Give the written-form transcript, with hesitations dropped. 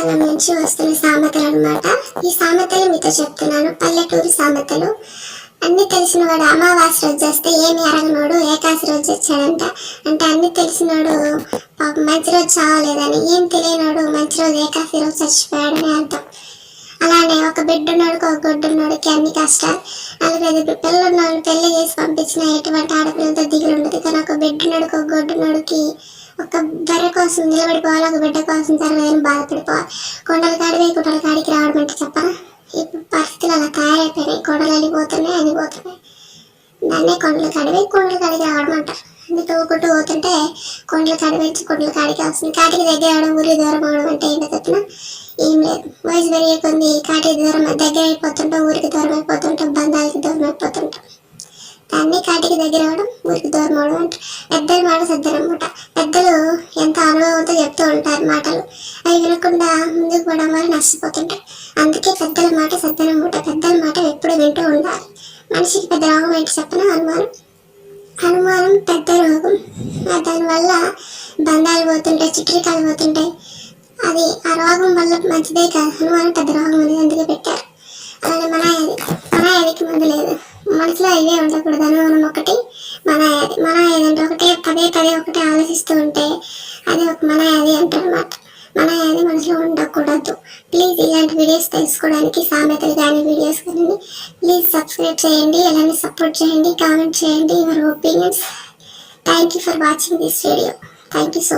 కాలం నుంచి వస్తున్న సామెతలు అనమాట. ఈ సామెతలు మీతో చెప్తున్నాను, పల్లెటూరు సామెతలు. అన్ని తెలిసినవాడు అమావాస్య రోజు వస్తే ఏమి అరగనోడు ఏకాశి రోజు వచ్చాడంట. అంటే అన్ని తెలిసినోడు మంచి రోజు చావలేదని, ఏం తెలియనోడు మంచి రోజు ఏకాశి రోజు చచ్చిపోయాడని అర్థం. అలానే ఒక బిడ్డున్నోడికి ఒక గొడ్డున్నోడికి అన్ని కష్టాలు. 4-5 పిల్లలున్నోళ్ళు పెళ్లి చేసి పంపించిన ఎటువంటి ఆడపిల్లలతో దిగులు ఉండదు. కానీ ఒక బిడ్డున్నోడికి ఒక గొడ్డున్నోడికి ఒక బర్రె కోసం నిలబడిపోవాలి, ఒక బిడ్డ కోసం జరగదని బాధపడిపోవాలి. కొండల కాడివే కొండల కాడికి రావడం అంటే చెప్పరా? ఇప్పుడు పరిస్థితులు అలా తయారైపోయినాయి. కొండలు వెళ్ళిపోతున్నాయి, అనిపోతున్నాయి. దాన్నే కొండల కాడివే కొండల కాడికి రావడం అంటారు. అన్ని తోకుంటూ పోతుంటే కొండల కాడి వచ్చి కొండల కాడికి వస్తుంది. కాటికి దగ్గర అవడం, ఊరికి దూరం అవడం అంటే ఏంటో చెప్పిన ఏం లేదు. వయసు పెరిగే కొన్ని కాటికి దూరం దగ్గర అయిపోతుంటాం, ఊరికి దూరం అయిపోతుంటాం, బంధాలకి దూరం అయిపోతుంటాం. దాన్ని కాటికి దగ్గర అవడం, ఊరికి దూరం అవడం అంటారు. పెద్దల మాట సద్దనమాట. పెద్దలు ఎంత అనుభవంతో చెప్తూ ఉంటారు మాటలు. అవి వినకుండా ముందుకు పోవడం వల్ల నష్టపోతుంటారు. అందుకే పెద్దల మాట సద్దనమాట. పెద్దల మాట ఎప్పుడు వింటూ ఉండాలి. మనిషికి పెద్ద రోగం ఏంటి చెప్పిన అనుమానం. అనుమానం పెద్ద రోగం. దానివల్ల బంధాలు పోతుంటాయి, చిట్రికాలు పోతుంటాయి. అది ఆ రోగం వల్ల మంచిదే కాదు. అనుమానం పెద్ద రోగం అనేది అందుకే పెట్టారు. అలానే మనాయాదికి మందు లేదు. మనసులో ఇవే ఉండకూడదు. అనుమానం ఒకటి, మనాయాది అంటే ఒకటే పదే ఒకటే ఆలోచిస్తూ ఉంటే అది ఒక మనాయాది అంటారు అన్నమాట. మనాయాది మనసులో ఉండకూడదు. ప్లీజ్ ఇలాంటి వీడియోస్ తెలుసుకోవడానికి సామెతలు కానీ వీడియోస్ కానీ ప్లీజ్ సబ్స్క్రైబ్ చేయండి. అలానే సపోర్ట్ చేయండి, కామెంట్ చేయండి your opinions. Thank you for watching this video. Thank you so